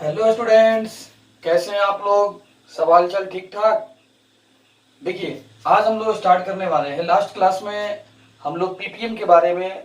Hello students, कैसे हैं आप लोग? सब हालचाल ठीक ठाक? देखिए, आज हम लोग स्टार्ट करने वाले हैं। लास्ट क्लास में हम लोग पीपीएम के बारे में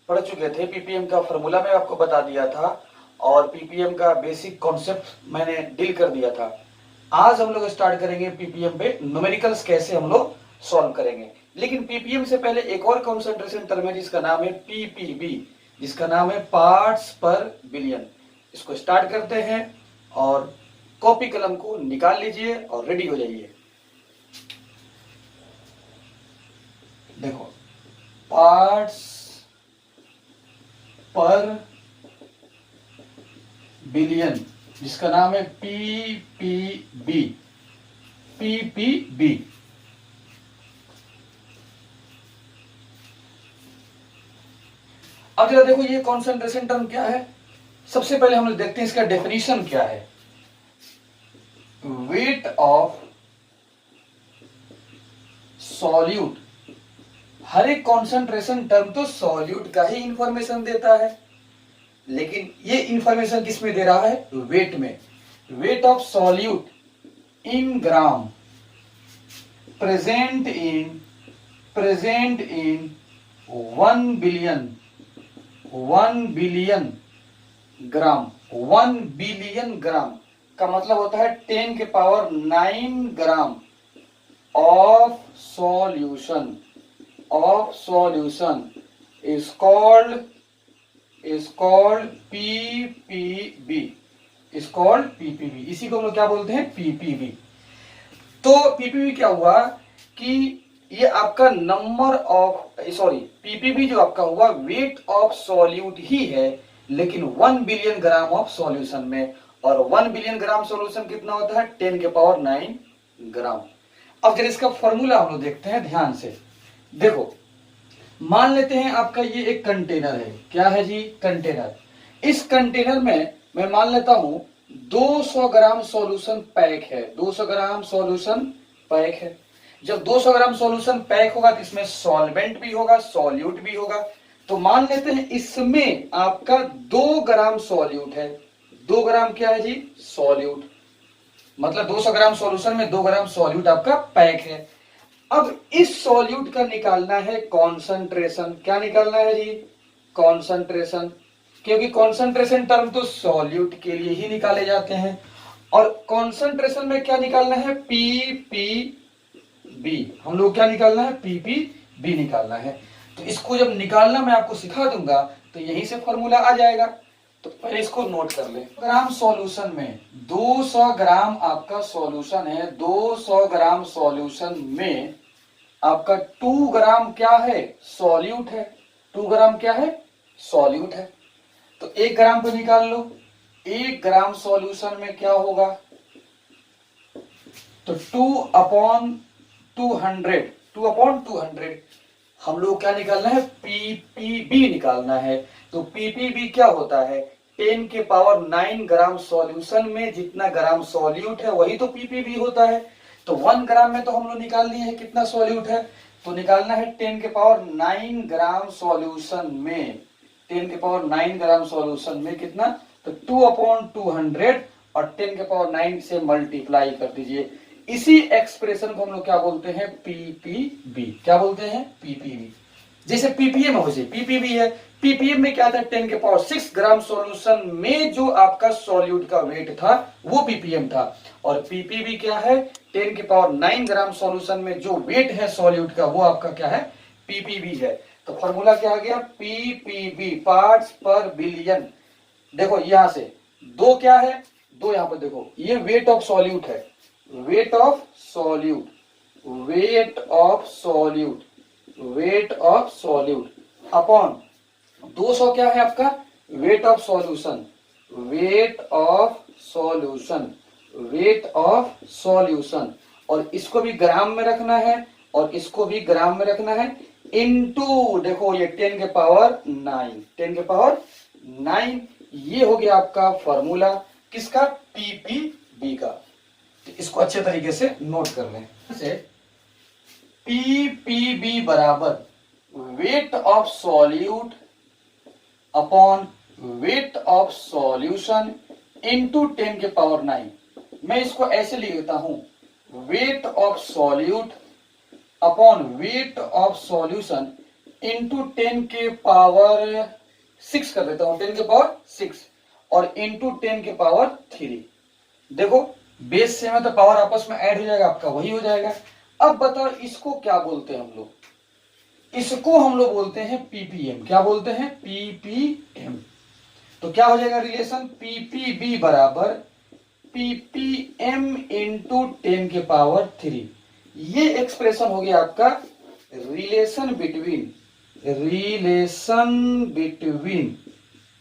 पढ़ चुके थे। पीपीएम का फॉर्मूला मैं आपको बता दिया था और पीपीएम का बेसिक कॉन्सेप्ट मैंने डील कर दिया था। आज हम लोग स्टार्ट करेंगे पीपीएम पे न्यूमेरिकल्स कैसे हम लोग सॉल्व करेंगे। लेकिन पीपीएम से पहले एक और कॉन्सेंट्रेशन टर्म है जिसका नाम है पीपीबी, जिसका नाम है पार्ट्स पर बिलियन। इसको स्टार्ट करते हैं और कॉपी कलम को निकाल लीजिए और रेडी हो जाइए। देखो, पार्ट्स पर बिलियन, जिसका नाम है पीपीबी। पीपीबी अब जरा देखो, ये कॉन्सेंट्रेशन टर्म क्या है। सबसे पहले हम लोग देखते हैं इसका डेफिनेशन क्या है। Wait of solute. हर एक कॉन्सेंट्रेशन टर्म तो सॉल्यूट का ही इंफॉर्मेशन देता है, लेकिन ये इंफॉर्मेशन किस में दे रहा है? वेट में। Weight of solute in gram present in 1 billion gram. 1 billion gram का मतलब होता है 10 के power 9 gram of solution is called PPB। इसी को हम लोग क्या बोलते हैं? पीपीबी। तो पीपीबी क्या हुआ कि ये आपका नंबर ऑफ पीपीबी जो आपका हुआ वेट ऑफ सॉल्यूट ही है, लेकिन 1 बिलियन ग्राम ऑफ सॉल्यूशन में। और 1 बिलियन ग्राम सॉल्यूशन कितना होता है? 10 के पावर 9 ग्राम। अब जरा इसका फॉर्मूला हम लोग देखते हैं ध्यान से। देखो, मान लेते हैं आपका ये एक कंटेनर है। क्या है जी? कंटेनर। इस कंटेनर में मैं मान लेता हूं 200 ग्राम सॉल्यूशन पैक है। 200 ग्राम सॉल्यूशन पैक है। जब 200 ग्राम सॉल्यूशन पैक होगा तो इसमें सॉल्वेंट भी होगा, सॉल्यूट भी होगा। तो मान लेते हैं इसमें आपका 2 ग्राम सॉल्यूट है। 2 ग्राम क्या है जी? सॉल्यूट। मतलब 200 ग्राम सॉल्यूशन में 2 ग्राम सॉल्यूट आपका पैक है। अब इस सॉल्यूट का निकालना है कॉन्सेंट्रेशन। क्या निकालना है जी? कॉन्सेंट्रेशन। क्योंकि कॉन्सेंट्रेशन टर्म तो सॉल्यूट के लिए ही निकाले जाते हैं। और कॉन्सेंट्रेशन में क्या निकालना है? पीपीबी। हम लोग क्या निकालना है? पीपीबी निकालना है। तो इसको जब निकालना मैं आपको सिखा दूंगा तो यहीं से फॉर्मूला आ जाएगा। तो पहले इसको नोट कर ले। ग्राम सॉल्यूशन में 200 ग्राम आपका सॉल्यूशन है। 200 ग्राम सॉल्यूशन में आपका 2 ग्राम क्या है? सॉल्यूट है। 2 ग्राम क्या है? सॉल्यूट है। तो 1 ग्राम को निकाल लो। 1 ग्राम सॉल्यूशन में क्या होगा? तो 2/200। 2/200 हम लोग क्या निकालना है? पीपीबी निकालना है। तो पीपीबी क्या होता है? 10 के पावर 9 ग्राम सॉल्यूशन में जितना ग्राम सॉल्यूट है वही तो पीपीबी होता है। तो 1 ग्राम में तो हम लोग निकाल लिए हैं कितना सॉल्यूट है। तो निकालना है 10 के पावर 9 ग्राम सॉल्यूशन में। 10 के पावर 9 ग्राम सॉल्यूशन में कितना? तो 2/200 और 10 के पावर 9 से मल्टीप्लाई कर दीजिए। इसी एक्सप्रेशन को हम लोग क्या बोलते हैं? पीपीबी। क्या बोलते हैं? पीपीबी। जैसे पीपीएम हो, जैसे पीपीबी है। पीपीएम में क्या था? 10 के पावर 6 ग्राम सॉल्यूशन में जो आपका सॉल्यूट का वेट था वो पीपीएम था। और पीपीबी क्या है? 10 के पावर 9 ग्राम सॉल्यूशन में जो वेट है सॉल्यूट का वो आपका क्या है? पीपीबी है। तो फॉर्मूला क्या आ गया? पीपीबी, पार्ट्स पर बिलियन। देखो यहां से 2 क्या है? 2 यहां पर देखो, ये वेट ऑफ सॉल्यूट है। Wait of solute, wait of solute, wait of solute upon 200 क्या है आपका? Weight of solution, weight of solution, weight of solution. और इसको भी ग्राम में रखना है और इसको भी ग्राम में रखना है। इनटू देखो ये 10 के पावर 9, 10 के पावर 9। ये हो गया आपका फॉर्मूला किसका? पीपीबी का। तो इसको अच्छे तरीके से नोट कर लें। पीपीबी बराबर wait of solute upon weight of solution into 10 के पावर 9। मैं इसको ऐसे लिखता हूं, wait of solute upon weight of solution into 10 के पावर 6 कर देता हूं, 10 के पावर 6 और इंटू 10 के पावर 3। देखो बेस से में तो पावर आपस में ऐड हो जाएगा, आपका वही हो जाएगा। अब बताओ इसको क्या बोलते हैं हम लोग? इसको हम लोग बोलते हैं पीपीएम। क्या बोलते हैं? पीपीएम। तो क्या हो जाएगा रिलेशन? पीपीबी बराबर पीपीएम इंटू 10 के पावर 3। ये एक्सप्रेशन हो गया आपका relation between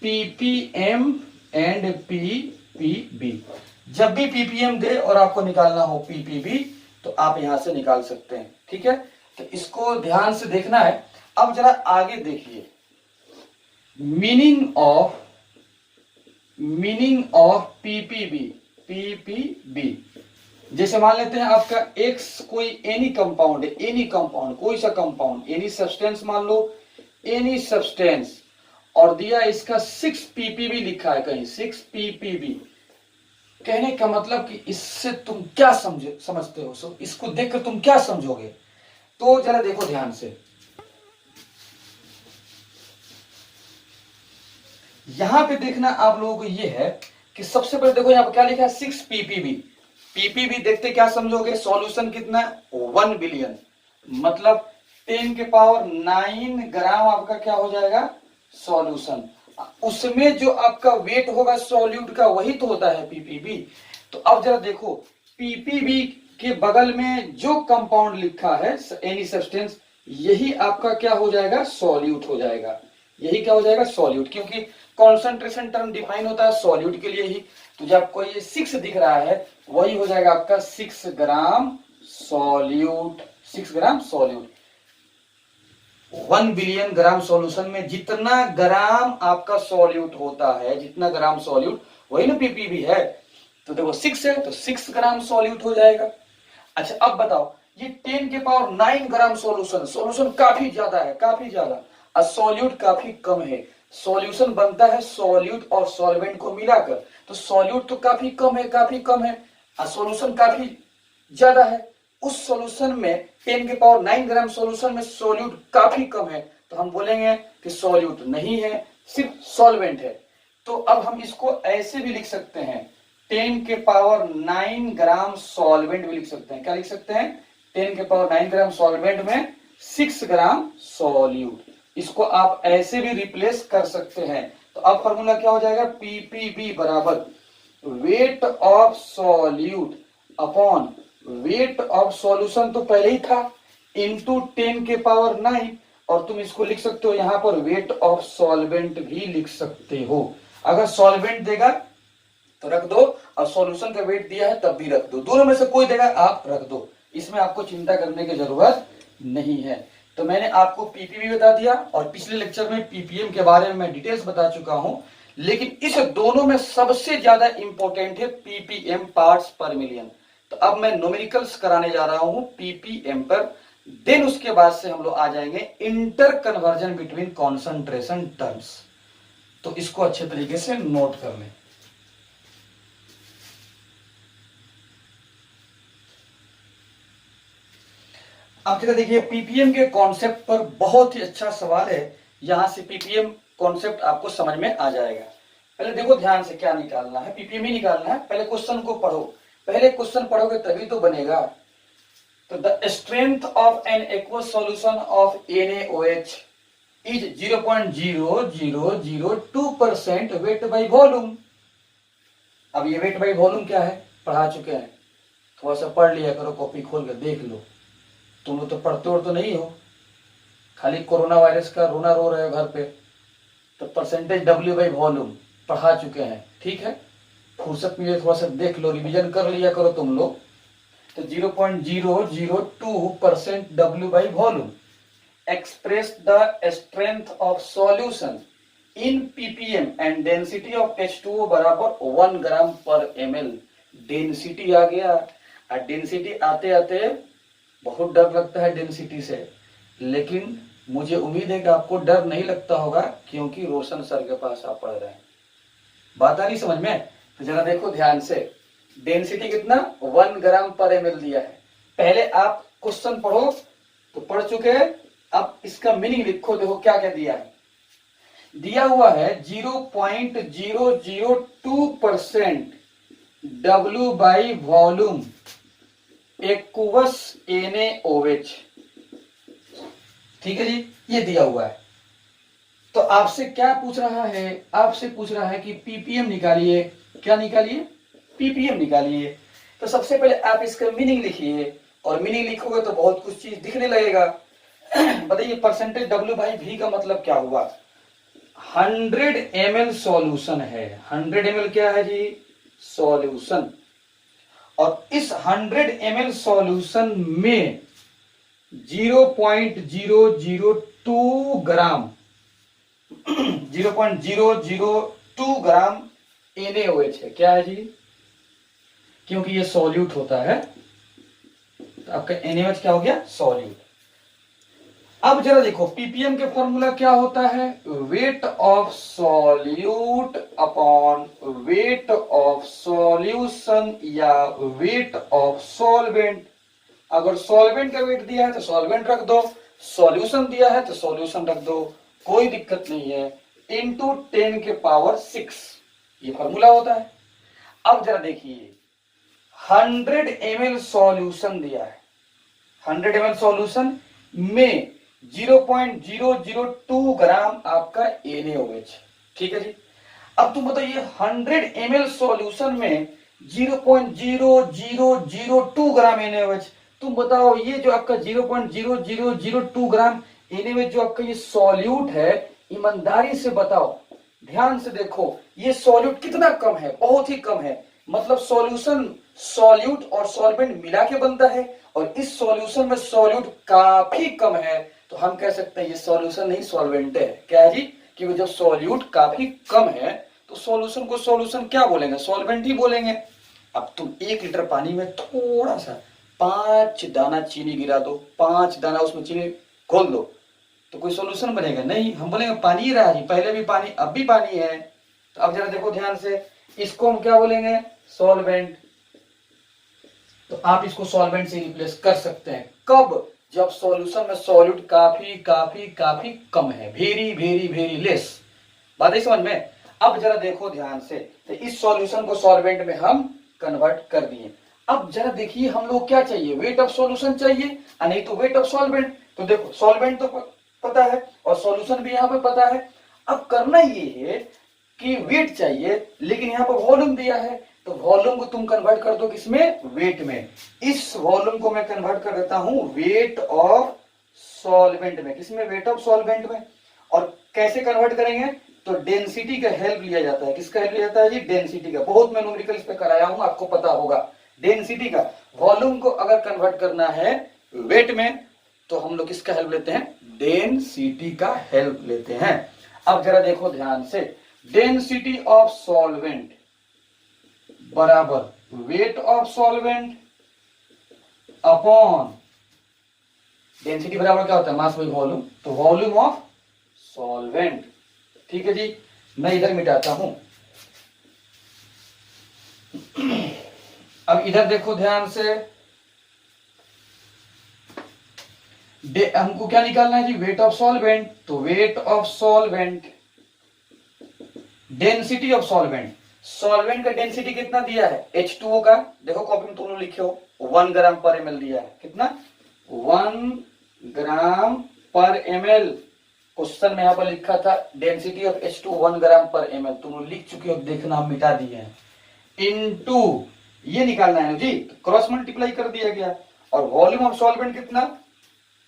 ppm and PPB. जब भी पीपीएम दे और आपको निकालना हो पीपीबी तो आप यहां से निकाल सकते हैं, ठीक है। तो इसको ध्यान से देखना है। अब जरा आगे देखिए, मीनिंग ऑफ पीपीबी। जैसे मान लेते हैं आपका एक्स कोई एनी कंपाउंड है, कोई सा कंपाउंड, एनी सब्सटेंस मान लो, एनी सब्सटेंस, और दिया इसका 6 पीपीबी लिखा है कहीं, 6 पीपीबी। कहने का मतलब कि इससे तुम क्या समझते हो? सो इसको देखकर तुम क्या समझोगे? तो जरा देखो ध्यान से, यहां पे देखना आप लोगों को ये है कि सबसे पहले देखो यहां पर क्या लिखा है, 6 पीपीबी। पीपीबी देखते क्या समझोगे? सॉल्यूशन कितना? 1 बिलियन, मतलब 10 के पावर 9 ग्राम आपका क्या हो जाएगा? सॉल्यूशन। उसमें जो आपका वेट होगा सॉल्यूट का वही तो होता है पीपीबी। तो अब जरा देखो, पीपीबी के बगल में जो कंपाउंड लिखा है एनी सब्सटेंस, यही आपका क्या हो जाएगा? सॉल्यूट हो जाएगा। यही क्या हो जाएगा? सॉल्यूट, क्योंकि कॉन्सेंट्रेशन टर्म डिफाइन होता है सॉल्यूट के लिए ही। तो जब आपको ये 6 दिख रहा है वही हो जाएगा आपका 6 ग्राम सॉल्यूट। 6 ग्राम सॉल्यूट 1 बिलियन ग्राम सॉल्यूशन में जितना ग्राम आपका सॉल्यूट होता है, जितना ग्राम सॉल्यूट, वही ना पीपीबी है। तो देखो 6 है तो 6 ग्राम सॉल्यूट हो जाएगा। अच्छा अब बताओ, ये 10 के पावर 9 ग्राम सॉल्यूशन काफी ज्यादा है, काफी ज्यादा, और सॉल्यूट काफी कम है। सॉल्यूशन बनता है सॉल्यूट और सॉल्वेंट को मिलाकर, तो सॉल्यूट तो काफी कम है, और सॉल्यूशन काफी ज्यादा है। उस सॉल्यूशन में 10 के पावर 9 ग्राम सॉल्यूशन में सॉल्यूट काफी कम है, तो हम बोलेंगे कि सॉल्यूट नहीं है, सिर्फ सॉल्वेंट है। तो अब हम इसको ऐसे भी लिख सकते हैं, 10 के पावर 9 ग्राम सॉल्वेंट भी लिख सकते हैं। क्या लिख सकते हैं? 10 के पावर 9 ग्राम सॉल्वेंट में 6 ग्राम सॉल्यूट। इसको आप ऐसे भी रिप्लेस कर सकते हैं। तो अब फॉर्मूला क्या हो जाएगा? पीपीबी बराबर wait of solute upon weight of solution तो पहले ही था, इंटू 10 के पावर 9, और तुम इसको लिख सकते हो यहां पर वेट ऑफ सॉल्वेंट भी लिख सकते हो। अगर सॉल्वेंट देगा तो रख दो, और सॉल्यूशन का वेट दिया है तब भी रख दो, दोनों में से कोई देगा आप रख दो, इसमें आपको चिंता करने की जरूरत नहीं है। तो मैंने आपको पीपीबी बता दिया और पिछले लेक्चर में पीपीएम के बारे में मैं डिटेल्स बता चुका हूं, लेकिन इस दोनों में सबसे ज्यादा इंपॉर्टेंट है पीपीएम, पार्ट्स पर मिलियन। तो अब मैं न्यूमेरिकल्स कराने जा रहा हूं पीपीएम पर, देन उसके बाद से हम लोग आ जाएंगे inter conversion between concentration terms. तो इसको अच्छे तरीके से नोट कर लें। अब क्या देखिए, पीपीएम के कॉन्सेप्ट पर बहुत ही अच्छा सवाल है, यहां से पीपीएम कॉन्सेप्ट आपको समझ में आ जाएगा। पहले देखो ध्यान से क्या निकालना है, पीपीएम ही निकालना है। पहले क्वेश्चन को पढ़ो, पहले क्वेश्चन पढ़ोगे तभी तो बनेगा। तो the strength of an aqueous solution of NaOH is 0.0002% weight by volume. अब ये वेट बाई वॉल्यूम क्या है पढ़ा चुके हैं, थोड़ा सा पढ़ लिया करो, कॉपी खोल कर देख लो। तुम लोग तो पढ़ते हो तो नहीं हो, खाली कोरोना वायरस का रोना रो रहे हो घर पे। तो परसेंटेज W बाई वॉल्यूम पढ़ा चुके हैं, ठीक है। फुर्सत मिले थोड़ा सा देख लो, रिवीजन कर लिया करो तुम लोग। तो 0.002% W by volume express the strength of solution in ppm and density of H2O बराबर 1 ग्राम पर ml। डेंसिटी आ गया, और डेंसिटी आते आते बहुत डर लगता है डेंसिटी से, लेकिन मुझे उम्मीद है कि आपको डर नहीं लगता होगा, क्योंकि रोशन सर के पास आप पढ़ रहे हैं। बात आ रही समझ में? तो जरा देखो ध्यान से, डेंसिटी कितना 1 ग्राम पर ml दिया है। पहले आप क्वेश्चन पढ़ो तो पढ़ चुके हैं, अब इसका मीनिंग लिखो। देखो क्या क्या दिया है, दिया हुआ है 0.002% W by volume aqueous NaOH। ठीक है जी, ये दिया हुआ है। तो आपसे क्या पूछ रहा है, आपसे पूछ रहा है कि ppm निकालिए। क्या निकालिए? ppm निकालिए। तो सबसे पहले आप इसका मीनिंग लिखिए, और मीनिंग लिखोगे तो बहुत कुछ चीज दिखने लगेगा। बताइए परसेंटेज W बाई V का मतलब क्या हुआ? 100 ml सॉल्यूशन है। 100 ml क्या है जी? सॉल्यूशन। और इस 100 ml सॉल्यूशन में 0.002 ग्राम 0.002 ग्राम NaOH है। क्या है जी? क्योंकि ये सॉल्यूट होता है, तो आपका NaOH क्या हो गया? सॉल्यूट। अब जरा देखो ppm के फॉर्मूला क्या होता है? Wait of solute upon weight of solution या वेट ऑफ सॉल्वेंट। अगर सॉल्वेंट का वेट दिया है तो सॉल्वेंट रख दो, सॉल्यूशन दिया है तो सॉल्यूशन रख दो, कोई दिक्कत नहीं है। इंटू 10 के पावर 6 ये फॉर्मूला होता है। अब जरा देखिए 100 ml सॉल्यूशन दिया है, 100 ml सॉल्यूशन में 0.002 ग्राम आपका NaOH। ठीक है जी। अब तुम बताइए 100 ml सॉल्यूशन में 0.0002 ग्राम NaOH, तुम बताओ ये जो आपका 0.0002 ग्राम NaOH जो आपका ये सॉल्यूट है, ईमानदारी से बताओ, ध्यान से देखो, ये सॉल्यूट कितना कम है? बहुत ही कम है। मतलब सॉल्यूशन सॉल्यूट और सॉल्वेंट मिला के बनता है, और इस सॉल्यूशन में सॉल्यूट काफी कम है, तो हम कह सकते हैं ये सॉल्यूशन नहीं सॉल्वेंट है। क्या है जी? क्योंकि जब सॉल्यूट काफी कम है तो सॉल्यूशन को सॉल्यूशन क्या बोलेंगे? सॉल्वेंट ही बोलेंगे। अब तुम 1 लीटर पानी में थोड़ा सा 5 दाना चीनी गिरा दो, 5 दाना उसमें चीनी घोल दो, तो कोई सॉल्यूशन बनेगा? नहीं, हम बोलेंगे पानी ही रहा जी, पहले भी पानी अब भी पानी है। तो अब जरा देखो ध्यान से, इसको हम क्या बोलेंगे? सॉल्वेंट। तो आप इसको सॉल्वेंट से रिप्लेस कर सकते हैं। कब? जब सॉल्यूशन में सॉल्यूट काफी काफी काफी कम है, वेरी वेरी वेरी लेस। बात है समझ में? अब जरा देखो ध्यान से, तो इस सॉल्यूशन को सॉल्वेंट में हम कन्वर्ट कर दिए। अब जरा देखिए हम लोग क्या चाहिए? वेट ऑफ सॉल्यूशन चाहिए, नहीं तो वेट ऑफ सॉल्वेंट। तो देखो सॉल्वेंट तो पता है और सॉल्यूशन भी यहाँ पे पता है। अब करना ये है कि वेट चाहिए, लेकिन यहाँ पर वॉल्यूम दिया है, तो वॉल्यूम को तुम कन्वर्ट कर दो किसमें? वेट में। इस वॉल्यूम को मैं कन्वर्ट कर देता हूं वेट ऑफ सॉल्वेंट में। किसमें? वेट ऑफ सॉल्वेंट में। और कैसे कन्वर्ट करेंगे? तो डेंसिटी का हेल्प लिया जाता है। किसका हेल्प लिया जाता है जी? डेंसिटी का। बहुत मैं न्यूमेरिकल इस पे कराया हूं, आपको पता होगा। डेंसिटी का। वॉल्यूम को अगर कन्वर्ट करना है वेट में, तो हम लोग किसका हेल्प लेते हैं? डेंसिटी का हेल्प लेते हैं। अब जरा देखो ध्यान से, डेंसिटी ऑफ सॉल्वेंट बराबर wait of solvent upon density बराबर क्या होता है? मास बाई वॉल्यूम, तो वॉल्यूम ऑफ सॉल्वेंट। ठीक है जी, मैं इधर मिटाता हूं। अब इधर देखो ध्यान से, हमको क्या निकालना है जी? Weight of solvent. तो weight of solvent, density of solvent. Solvent का डेंसिटी कितना दिया है? H2O का, देखो कॉपी में तुम लोग लिखे हो, 1 ग्राम पर ml दिया है। कितना? 1 ग्राम पर ml। क्वेश्चन में यहां पर लिखा था डेंसिटी ऑफ H2 1 ग्राम पर ml, तुम लोग लिख चुके हो, देखना हम मिटा दिए हैं। इनटू ये निकालना है जी, क्रॉस मल्टीप्लाई कर दिया गया। और वॉल्यूम ऑफ सॉल्वेंट कितना?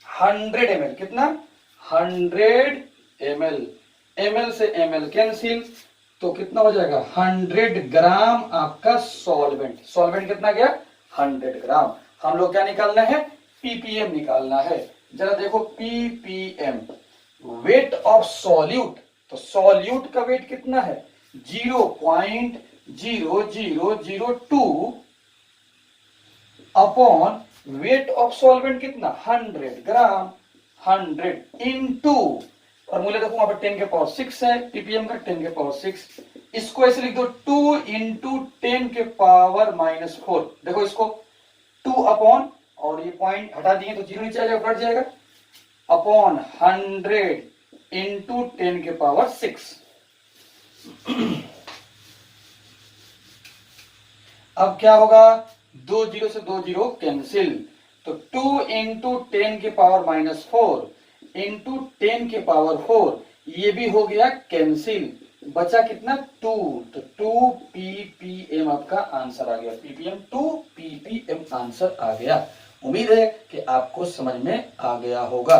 100 ml। कितना? 100 ml। ml से ml कैंसिल, तो कितना हो जाएगा? 100 ग्राम आपका सॉल्वेंट। सॉल्वेंट कितना गया? 100 ग्राम। हम लोग क्या निकालना है? ppm निकालना है। जरा देखो ppm, वेट ऑफ सॉल्यूट। तो सॉल्यूट का वेट कितना है? 0.0002 अपॉन वेट ऑफ सॉल्वेंट कितना? 100 ग्राम। 100 इंटू फॉर्मूले देखो वहां पर 10 के पावर 6 है, ppm का 10 के पावर 6 इसको ऐसे लिख दो 2 इंटू 10 के पावर -4। देखो इसको 2 अपॉन, और ये पॉइंट हटा दिए तो जीरो नीचे आ जाएगा, कट जाएगा, अपॉन 100 इंटू 10 के पावर 6। अब क्या होगा, 2 जीरो से 2 जीरो कैंसिल, तो 2 इंटू 10 के पावर -4 इंटू 10 के पावर 4, ये भी हो गया कैंसिल, बचा कितना 2, तो 2 ppm आपका आंसर आ गया, ppm 2 ppm आंसर आ गया। उम्मीद है कि आपको समझ में आ गया होगा।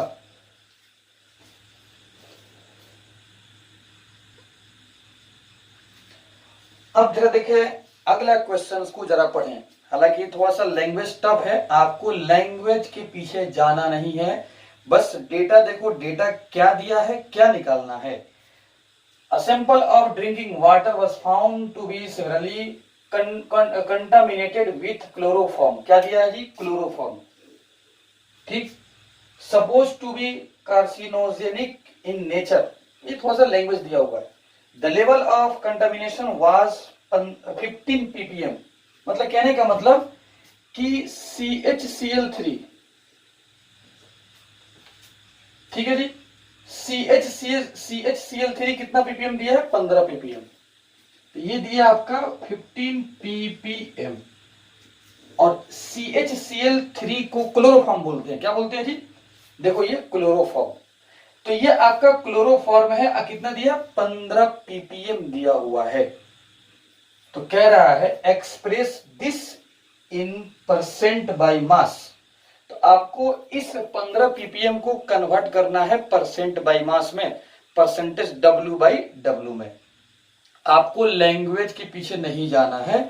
अब जरा देखिए अगला क्वेश्चन को जरा पढ़ें। हालांकि थोड़ा सा लैंग्वेज टफ है, आपको लैंग्वेज के पीछे जाना नहीं है, बस डेटा देखो, डेटा क्या दिया है, क्या निकालना है। A sample of drinking water was found to be severely contaminated with chloroform। क्या दिया है जी, क्लोरोफॉर्म, ठीक। Supposed to be carcinogenic in nature, ये थोड़ा सा लैंग्वेज दिया हुआ है। The level of contamination was 15 ppm, मतलब कहने का मतलब कि CHCl3, ठीक है जी, CHCl3 कितना ppm दिया है, 15 ppm, तो ये दिया आपका 15 ppm। और CHCl3 को क्लोरोफॉर्म बोलते हैं, क्या बोलते हैं जी, देखो ये क्लोरोफॉर्म, तो ये आपका क्लोरोफॉर्म है, कितना दिया, 15 ppm दिया हुआ है। तो कह रहा है express this in percent by mass, तो आपको इस 15 ppm को कन्वर्ट करना है परसेंट बाय मास में, परसेंटेज W/W में। आपको लैंग्वेज के पीछे नहीं जाना है।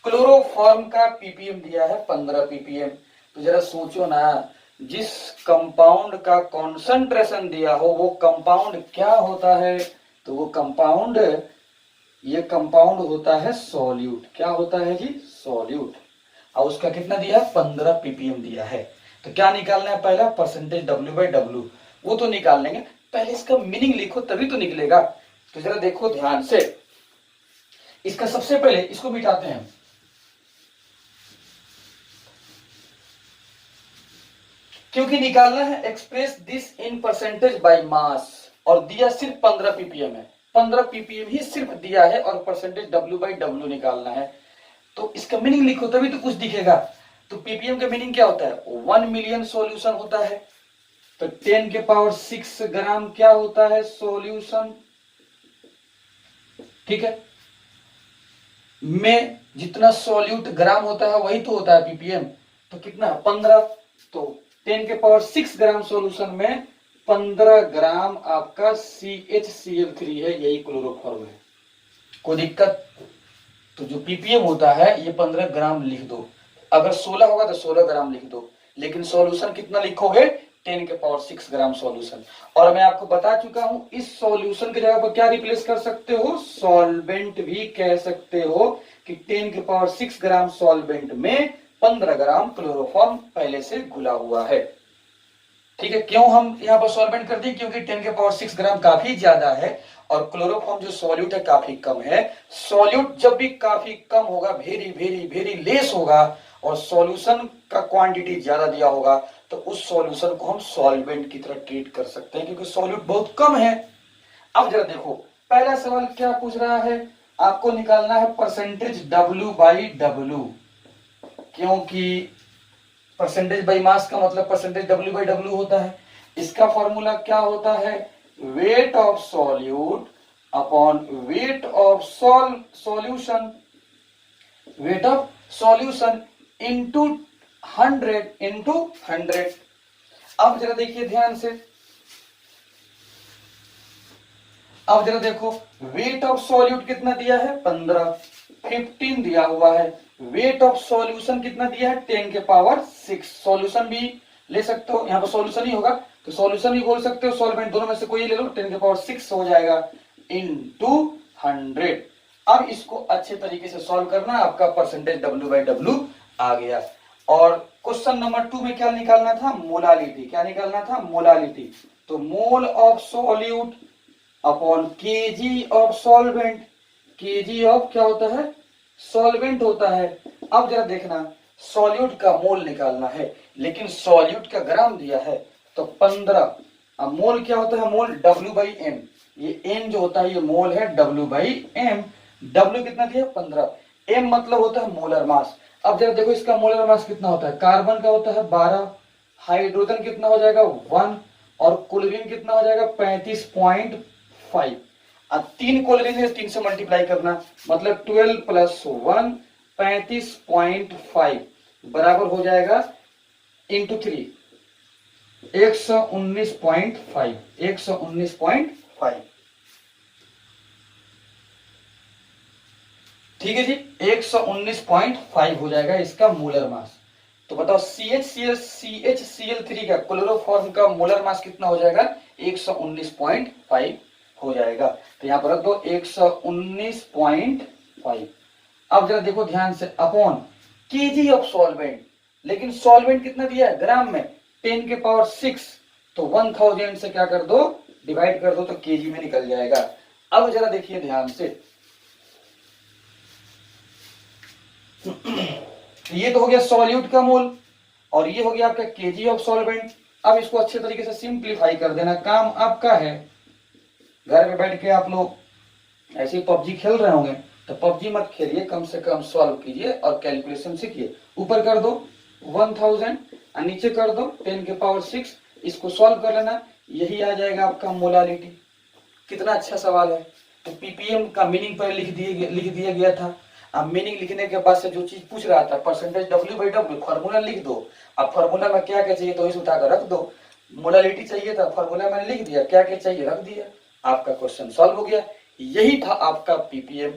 क्लोरोफॉर्म का ppm दिया है 15 ppm, तो जरा सोचो ना, जिस कंपाउंड का कॉन्सेंट्रेशन दिया हो वो कंपाउंड क्या होता है, तो वो कंपाउंड, ये कंपाउंड होता है सॉल्यूट, क्या होता है जी, सॉल्यूट, और उसका कितना दिया है, 15 ppm दिया है। तो क्या निकालना है, पहला परसेंटेज W/W, वो तो निकाल लेंगे, पहले इसका मीनिंग लिखो तभी तो निकलेगा। तो जरा देखो ध्यान से, इसका सबसे पहले इसको मिटाते हैं, क्योंकि निकालना है express this in percentage by mass, और दिया सिर्फ 15 ppm है, 15 ppm ही सिर्फ दिया है, और परसेंटेज W/W निकालना है। तो इसका मीनिंग लिखो तभी तो कुछ दिखेगा। तो ppm का मीनिंग क्या होता है, 1 मिलियन सॉल्यूशन होता है, तो 10 के पावर 6 ग्राम क्या होता है, सॉल्यूशन, ठीक है, में जितना सॉल्यूट ग्राम होता है वही तो होता है ppm, तो कितना 15, तो 10 के पावर 6 ग्राम सॉल्यूशन में 15 ग्राम आपका CHCl3 है, यही क्लोरोफॉर्म है। कोई दिक्कत, तो जो ppm होता है ये 15 ग्राम लिख दो, अगर 16 होगा तो 16 ग्राम लिख दो, लेकिन सॉल्यूशन कितना लिखोगे, 10 के पावर 6 ग्राम सॉल्यूशन। और मैं आपको बता चुका हूं, इस सॉल्यूशन की जगह पर क्या रिप्लेस कर सकते हो, सॉल्वेंट भी कह सकते हो, कि 10 के पावर 6 ग्राम सॉल्वेंट में 15 ग्राम क्लोरोफॉर्म पहले से घुला हुआ है, ठीक है। क्यों हम यहाँ पर सॉल्वेंट कर दिए, क्योंकि 10 के पावर 6 ग्राम काफी ज्यादा है, और क्लोरोफॉर्म जो सॉल्यूट है काफी कम है। सॉल्यूट जब भी काफी कम होगा, वेरी वेरी वेरी लेस होगा, और सॉल्यूशन का क्वांटिटी ज्यादा दिया होगा, तो उस सॉल्यूशन को हम सॉल्वेंट की तरह ट्रीट कर सकते हैं, क्योंकि सॉल्यूट बहुत कम है। अब जरा देखो पहला सवाल क्या पूछ रहा है, आपको निकालना है परसेंटेज W/W, क्योंकि परसेंटेज बाई मास का मतलब परसेंटेज W/W होता है। इसका फॉर्मूला क्या होता है, wait of solute upon weight of solution, weight of solution into 100 into 100। अब जरा देखिए ध्यान से, अब जरा देखो वेट ऑफ सॉल्यूट कितना दिया है, 15, 15 दिया हुआ है। वेट ऑफ सॉल्यूशन कितना दिया है, 10 के पावर 6। सॉल्यूशन भी ले सकते हो, यहाँ पर सॉल्यूशन ही होगा तो सॉल्यूशन भी बोल सकते हो, सॉल्वेंट दोनों में से कोई ले लो, 10 के पावर 6 हो जाएगा इनटू 100। अब इसको अच्छे तरीके से सॉल्व करना, आपका परसेंटेज W/W आ गया। और क्वेश्चन नंबर 2 में क्या निकालना था, मोलालिटी, क्या निकालना था, मोलालिटी। तो mole of solute upon kg of solvent, KG of क्या होता है, सॉल्वेंट होता है। अब जरा देखना, सॉल्यूट का मोल निकालना है, लेकिन सॉल्यूट का ग्राम दिया है तो 15। अब मोल क्या होता है, मोल W/m, ये m जो होता है ये मोल है W/m। W कितना दिया, 15। m मतलब होता है मोलर मास। अब जरा देखो इसका मोलर मास कितना होता है, कार्बन का होता है 12, हाइड्रोजन कितना हो जाएगा 1, और क्लोरीन कितना हो जाएगा 35.5। अब 3 क्लोरीन है, 3 से मल्टीप्लाई करना, मतलब 12 + 1 35.5 बराबर हो जाएगा इंटू 3 119.5, 119.5। ठीक है जी, 119.5 हो जाएगा इसका मोलर मास। तो बताओ CHCl3 का क्लोरोफॉर्म का मोलर मास कितना हो जाएगा, 119.5 हो जाएगा। तो यहां पर रख दो 119.5। अब जरा देखो ध्यान से, अपॉन केजी ऑफ सॉल्वेंट, लेकिन सॉल्वेंट कितना दिया है ग्राम में, 10⁶। तो 1000 से क्या कर दो, डिवाइड कर दो, तो केजी में निकल जाएगा। अब जरा देखिए ध्यान से, ये तो हो गया सॉल्यूट का मोल, और ये हो गया आपका केजी ऑफ सॉल्वेंट। अब इसको अच्छे तरीके से सिंप्लीफाई कर देना, काम आपका है। घर में बैठ के आप लोग ऐसे ही पबजी खेल रहे होंगे, तो पबजी मत खेलिए, कम से कम सॉल्व कीजिए और कैलकुलेशन सीखिए। ऊपर कर दो 1000 और नीचे कर दो 10⁶, इसको सॉल्व कर लेना, यही आ जाएगा आपका मोलालिटी। कितना अच्छा सवाल है। तो पीपीएम का मीनिंग पर लिख दिया गया था। अब मीनिंग लिखने के बाद से जो चीज पूछ रहा था, परसेंटेज W/W, फार्मूला लिख दो। अब फार्मूला में क्या क्या चाहिए तो इसे उठाकर रख दो। मोलालिटी चाहिए था, फार्मूला मैंने लिख दिया, क्या क्या चाहिए रख दिया, आपका क्वेश्चन सॉल्व हो गया। यही था आपका पीपीएम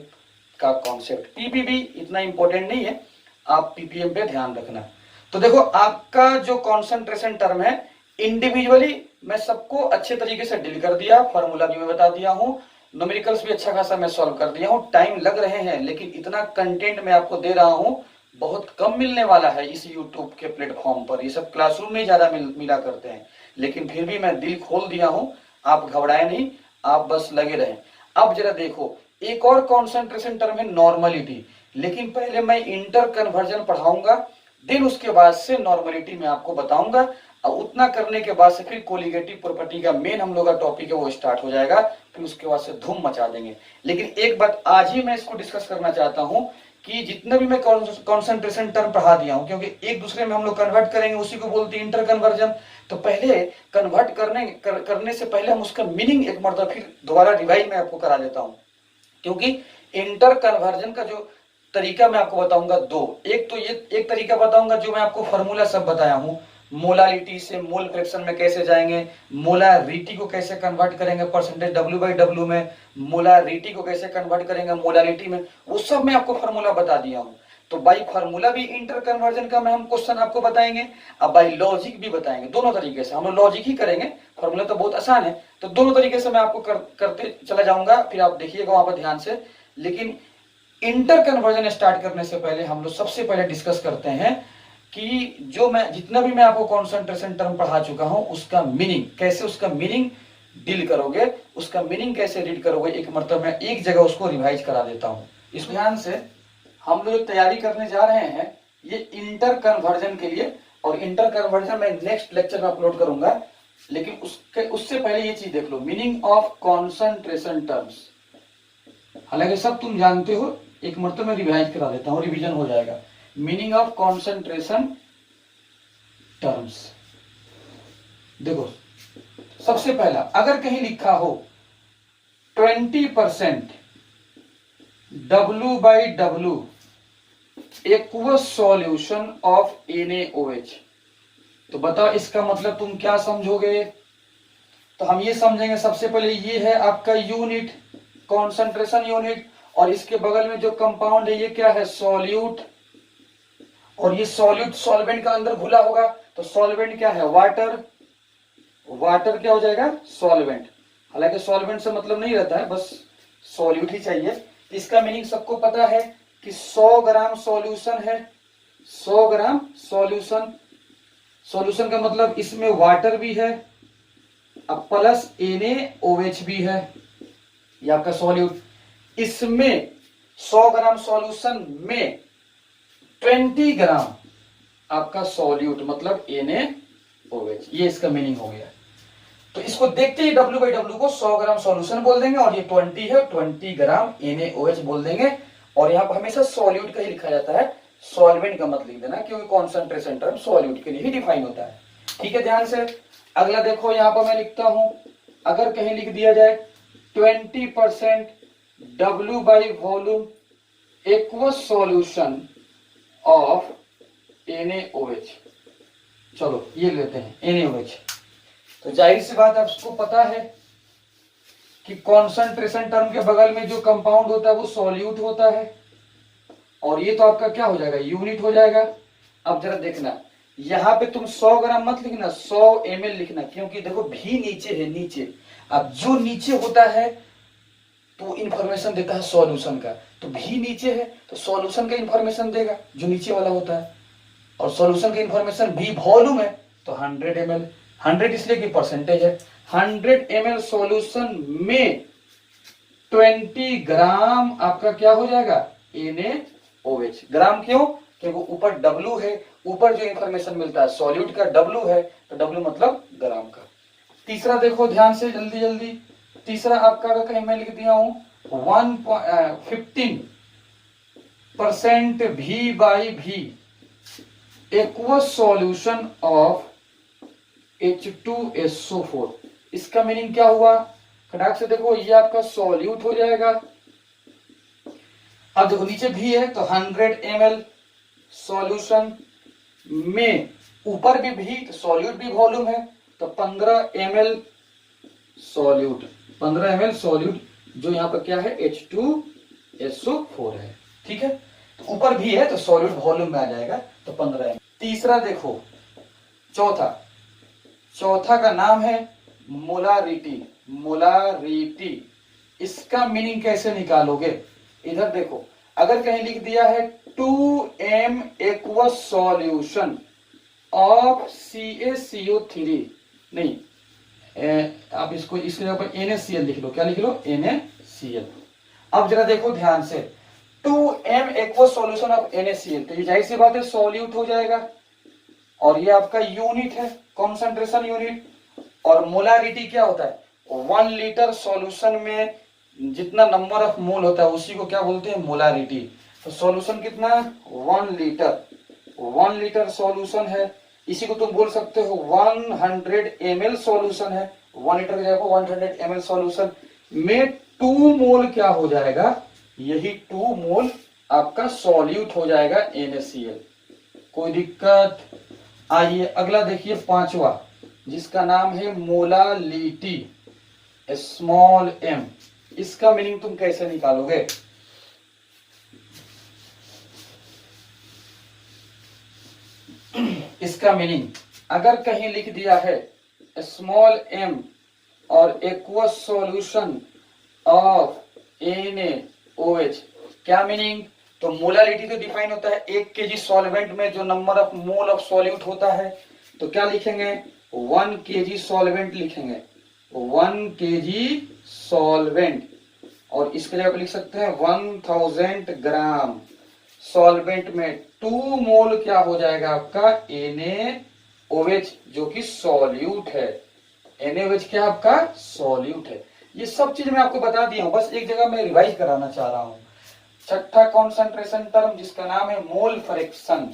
का कॉन्सेप्ट। पीपीबी इतना इंपॉर्टेंट नहीं है, आप पीपीएम पे ध्यान रखना। तो देखो आपका जो कॉन्सेंट्रेशन टर्म है, इंडिविजुअली मैं सबको अच्छे तरीके से डील कर दिया, फार्मूला भी मैं बता दिया हूं, न्यूमेरिकल्स भी अच्छा खासा मैं सॉल्व कर दिया हूं। टाइम लग रहे हैं, लेकिन इतना कंटेंट मैं आपको दे रहा हूं, बहुत कम मिलने वाला है इस यूट्यूब के प्लेटफॉर्म पर। ये सब क्लासरूम में ज्यादा मिला करते हैं, लेकिन फिर भी मैं दिल खोल दिया हूं, आप घबराए नहीं, आप बस लगे रहें। अब जरा देखो, एक और कॉन्सेंट्रेशन टर्म है नॉर्मलिटी, लेकिन पहले मैं इंटर कन्वर्जन पढ़ाऊंगा, देन उसके बाद से नॉर्मलिटी मैं आपको बताऊंगा। और उतना करने के बाद से फिर कोलिगेटिव प्रॉपर्टी का मेन हम लोग का टॉपिक है वो स्टार्ट हो जाएगा, फिर उसके बाद से धूम मचा देंगे। लेकिन एक बात आज ही मैं इसको डिस्कस करना चाहता हूं कि जितना भी मैं कॉन्सेंट्रेशन टर्म पढ़ा दिया हूं, क्योंकि एक दूसरे में हम लोग कन्वर्ट करेंगे, उसी को बोलते हैं इंटर कन्वर्जन। तो पहले कन्वर्ट करने से पहले हम उसका मीनिंग एक मरतबा फिर दोबारा रिवाइज मैं आपको करा देता हूं, क्योंकि इंटर कन्वर्जन का जो तरीका मैं आपको बताऊंगा दो। एक तो ये एक तरीका बताऊंगा जो मैं आपको फॉर्मूला सब बताया हूं, मोलालिटी से मोल फ्रैक्शन में कैसे जाएंगे, मोलारिटी को कैसे कन्वर्ट करेंगे परसेंटेज W/W में, मोलारिटी को कैसे कन्वर्ट करेंगे मोलालिटी में, वो सब मैं आपको फॉर्मूला बता दिया हूं। तो बाई फार्मूला भी इंटर कन्वर्जन का मैं हम क्वेश्चन आपको बताएंगे, अब बाई लॉजिक भी बताएंगे। दोनों तरीके से हम लोग लॉजिक ही करेंगे, फॉर्मूला तो बहुत आसान है, तो दोनों तरीके से मैं आपको करते चला जाऊंगा, फिर आप देखिएगा वहां पर ध्यान से। लेकिन इंटर कन्वर्जन स्टार्ट करने से पहले हम लोग सबसे पहले डिस्कस करते हैं कि जो मैं जितना भी मैं आपको कॉन्सेंट्रेशन टर्म पढ़ा चुका हूं, उसका मीनिंग कैसे, उसका मीनिंग डील करोगे, उसका मीनिंग कैसे रीड करोगे, एक मतलब मैं एक जगह उसको रिवाइज करा देता हूं। इस ध्यान से हम लोग तैयारी करने जा रहे हैं ये इंटर कन्वर्जन के लिए, और इंटर कन्वर्जन मैं नेक्स्ट लेक्चर में अपलोड करूंगा। लेकिन उससे पहले ये चीज देख लो, मीनिंग ऑफ कॉन्सेंट्रेशन टर्म्स। हालांकि सब तुम जानते हो, एक मरतबा मैं रिवाइज करा देता हूं, रिवीजन हो जाएगा। मीनिंग ऑफ कॉन्सेंट्रेशन टर्म्स देखो, सबसे पहला अगर कहीं लिखा हो 20% W/W aqueous solution of NaOH, तो बताओ इसका मतलब तुम क्या समझोगे। तो हम ये समझेंगे, सबसे पहले ये है आपका यूनिट, कॉन्सेंट्रेशन यूनिट, और इसके बगल में जो कंपाउंड है ये क्या है, सॉल्यूट, और ये सॉल्यूट सॉल्वेंट का अंदर घुला होगा, तो सॉल्वेंट क्या है, वाटर, वाटर क्या हो जाएगा, सॉल्वेंट। हालांकि सॉल्वेंट से मतलब नहीं रहता है, बस सॉल्यूट ही चाहिए। इसका मीनिंग सबको पता है कि 100 ग्राम सॉल्यूशन है, 100 ग्राम सॉल्यूशन। सॉल्यूशन का मतलब इसमें वाटर भी है अब प्लस NaOH भी है, ये आपका सॉल्यूट। इसमें 100 ग्राम सॉल्यूशन में 20 ग्राम आपका सॉल्यूट मतलब NaOH, ये इसका मीनिंग हो गया। तो इसको देखते ही W/W को 100 ग्राम सॉल्यूशन बोल देंगे और ये 20 है, 20 ग्राम NaOH बोल देंगे। और यहाँ पर हमेशा सॉल्यूट का ही लिखा जाता है, सॉल्वेंट का मत लिख देना, क्योंकि कॉन्सेंट्रेशन टर्म सॉल्यूट के लिए ही डिफाइन होता है। ठीक है, ध्यान से। अगला देखो, यहाँ पर मैं लिखता हूं, अगर कहीं लिख दिया जाए 20% W by volume aqueous solution of NaOH, चलो ये लेते हैं NaOH। तो जाहिर सी बात आपको पता है कि कॉन्सेंट्रेशन टर्म के बगल में जो कंपाउंड होता है वो सॉल्यूट होता है, और ये तो आपका क्या हो जाएगा, यूनिट हो जाएगा। अब जरा देखना, यहाँ पे तुम 100 ग्राम मत लिखना, 100 ml लिखना, क्योंकि देखो भी नीचे है, नीचे। अब जो नीचे होता है तो इंफॉर्मेशन देता है सॉल्यूशन का, तो भी नीचे है तो सॉल्यूशन का इंफॉर्मेशन देगा जो नीचे वाला होता है, और सॉल्यूशन का इंफॉर्मेशन भी वॉल्यूम है तो 100 ml, 100 इसलिए कि परसेंटेज है। 100 ml सॉल्यूशन में 20 ग्राम आपका क्या हो जाएगा, NaOH। ग्राम क्यों, क्योंकि ऊपर W है, ऊपर जो इंफॉर्मेशन मिलता है सॉल्यूट का W है, तो W मतलब ग्राम का। तीसरा देखो ध्यान से, जल्दी जल्दी। तीसरा आपका अगर कहीं मैं लिख दिया हूं 15% V/V aqueous solution of H2SO4, इसका मीनिंग क्या हुआ, खटाक से देखो, ये आपका सॉल्यूट हो जाएगा। अब देखो नीचे भी है तो 100 ml सॉल्यूशन में ऊपर भी तो सॉल्यूट भी वॉल्यूम है, तो 15 ml सॉल्यूट, 15 ml सॉल्यूट जो यहाँ पर क्या है, H2SO4 है। ठीक है, तो ऊपर भी है तो सॉल्यूट वॉल्यूम में आ जाएगा, तो 15 ml। तीसरा देखो, चौथा का नाम है मोलारिटी, मोलारिटी। इसका मीनिंग कैसे निकालोगे, इधर देखो, अगर कहीं लिख दिया है 2m aqueous solution of CaCO3, नहीं आप इसको इसके ऊपर NaCl लिख लो, क्या लिख लो, NaCl। अब जरा देखो ध्यान से, 2m aqueous solution of NaCl, तो ये जाहिर सी बात है सॉल्यूट हो जाएगा, और ये आपका यूनिट है, कॉन्सेंट्रेशन यूनिट। और मोलारिटी क्या होता है, 1 लीटर सॉल्यूशन में जितना नंबर ऑफ मोल होता है उसी को क्या बोलते हैं, मोलारिटी। तो सॉल्यूशन कितना, 1 लीटर, 1 लीटर सॉल्यूशन है, इसी को तुम बोल सकते हो 100 ml सॉल्यूशन है, 1 लीटर की जगह 100 ml सॉल्यूशन में 2 मोल क्या हो जाएगा, यही 2 मोल आपका सॉल्यूट हो जाएगा NaCl। कोई दिक्कत। आइए अगला देखिए, पांचवा, जिसका नाम है मोलालिटी, स्मॉल m। इसका मीनिंग तुम कैसे निकालोगे, इसका मीनिंग अगर कहीं लिख दिया है स्मॉल m और एक्वस सॉल्यूशन ऑफ NaOH, क्या मीनिंग, तो मोलारिटी तो डिफाइन होता है 1 kg सॉल्वेंट में जो number of mole of solute होता है, तो क्या लिखेंगे, 1 kg सॉल्वेंट लिखेंगे, 1 kg सॉल्वेंट, और इसके जगह पे लिख सकते हैं 1000 ग्राम सॉल्वेंट में 2 मोल क्या हो जाएगा आपका, NaOH, जो कि सॉल्यूट है। NaOH क्या आपका सॉल्यूट है। ये सब चीज मैं आपको बता दिया हूं, बस एक जगह मैं रिवाइज कराना चाह रहा हूं। छठा कॉन्सेंट्रेशन टर्म जिसका नाम है मोल फ्रैक्शन,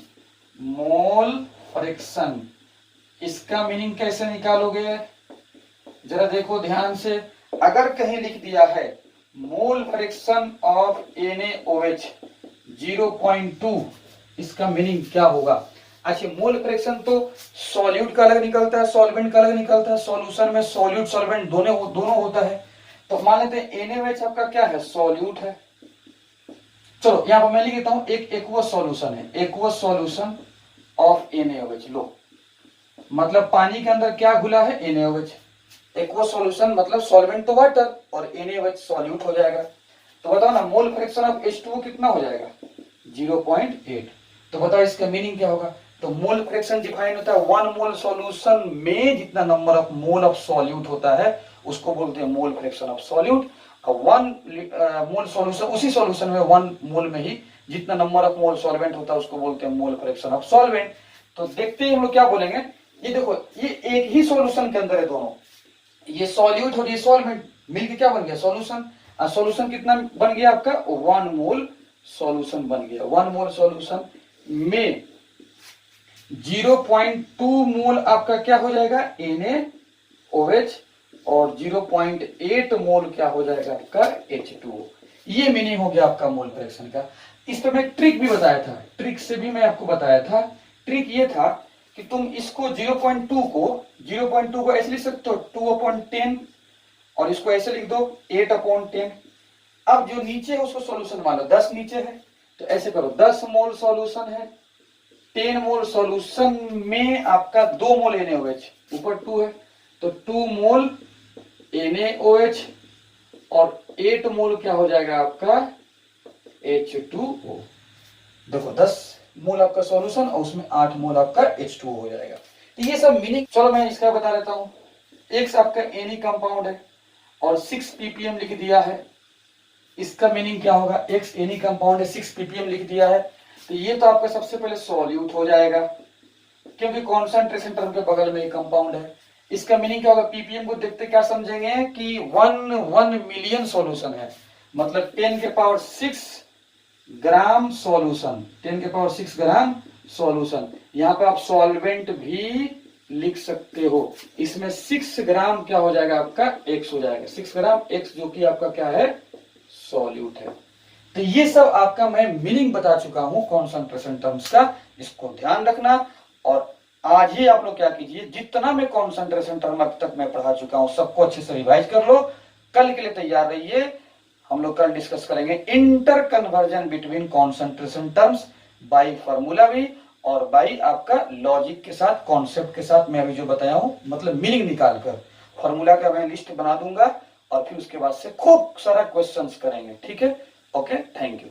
मोल फ्रैक्शन, इसका मीनिंग कैसे निकालोगे, जरा देखो ध्यान से। अगर कहीं लिख दिया है मोल फ्रैक्शन ऑफ NaOH 0.2, इसका मीनिंग क्या होगा। अच्छा, मोल फ्रैक्शन तो सॉल्यूट का अलग निकलता है, सॉल्वेंट का अलग निकलता है, सॉल्यूशन में सॉल्यूट सॉल्वेंट दोनों होता है। तो मान लेते हैं NaOH आपका क्या है, सॉल्यूट है। चलो यहां पर मैं लिख देता हूं, एक एक्वस सॉल्यूशन है, एक्वस सॉल्यूशन ऑफ NaOH। लो, मतलब पानी के अंदर क्या घुला है, NaOH। एक्वस सॉल्यूशन मतलब सॉल्वेंट तो वाटर, और NaOH सॉल्यूट हो जाएगा। तो बताओ ना, मोल फ्रैक्शन ऑफ H2O कितना हो जाएगा, 0.8। तो बताओ इसका मीनिंग क्या होगा। तो मोल फ्रैक्शन डिफाइन होता है 1 मोल सॉल्यूशन में जितना number of mole of solute होता है उसको बोलते हैं mole fraction of solute. One mole solution, उसी सॉल्यूशन में 1 मोल में ही जितना नंबर ऑफ मोल सॉल्वेंट होता है उसको बोलते हैं मोल फ्रैक्शन ऑफ सॉल्वेंट। तो देखते हैं हम लोग क्या बोलेंगे। ये देखो, ये एक ही सॉल्यूशन के अंदर है दोनों, ये सॉल्यूट और ये सॉल्वेंट मिलके क्या बन गया, सॉल्यूशन। सॉल्यूशन कितना बन गया आपका, 1 मोल सॉल्यूशन बन गया। 1 मोल सॉल्यूशन में 0.2 मोल आपका क्या हो जाएगा, NaOH, और 0.8 मोल क्या हो जाएगा आपका H2O। ये मीनिंग हो गया आपका मोल फ्रैक्शन का। इस पर मैं ट्रिक भी बताया था, ट्रिक से भी मैं आपको बताया था। ट्रिक ये था कि तुम इसको 0.2 को ऐसे लिख सकते हो 2/10, और इसको ऐसे लिख दो 8/10। अब जो नीचे है उसको सॉल्यूशन मान लो, 10 नीचे है तो ऐसे करो, 10 मोल सॉल्यूशन है, 10 मोल सॉल्यूशन में आपका 2 मोल NaOH, ऊपर 2 है तो 2 मोल NaOH, और 8 मोल क्या हो जाएगा आपका H2O। देखो 10 मोल आपका सॉल्यूशन और उसमें 8 मोल आपका H2O हो जाएगा। तो ये सब मीनिंग, चलो मैं इसका बता देता हूं। X आपका Ne कंपाउंड है और 6 ppm लिख दिया है, इसका मीनिंग क्या होगा, X Ne कंपाउंड है 6 ppm लिख दिया है, तो ये तो आपका सबसे पहले सॉल्यूट हो जाएगा क्योंकि कॉन्सेंट्रेशन टर्म के बगल में कंपाउंड है। इसका मीनिंग क्या होगा, ppm को देखते क्या समझेंगे कि 1 मिलियन सॉल्यूशन है, मतलब 10 के पावर 6 ग्राम सॉल्यूशन, 10 के पावर 6 ग्राम सॉल्यूशन। यहाँ पे आप सॉल्वेंट भी लिख सकते हो। इसमें 6 ग्राम क्या हो जाएगा आपका, X हो जाएगा, 6 ग्राम X, जो कि आपका क्या है, सॉल्यूट है। तो ये सब आपका मैं मीनिंग बता चुका हूं कॉन्सेंट्रेशन टर्म्स का, इसको ध्यान रखना। और आज ही आप लोग क्या कीजिए, जितना मैं कॉन्सेंट्रेशन टर्म अब तक मैं पढ़ा चुका हूं सबको अच्छे से रिवाइज कर लो, कल के लिए तैयार रहिए। हम लोग कल डिस्कस करेंगे inter conversion between concentration terms by formula भी और बाई आपका लॉजिक के साथ, कॉन्सेप्ट के साथ। मैं अभी जो बताया हूं मतलब मीनिंग निकाल कर फॉर्मूला का मैं लिस्ट बना दूंगा और फिर उसके बाद से खूब सारा क्वेश्चंस करेंगे, ठीक है। Okay, thank you.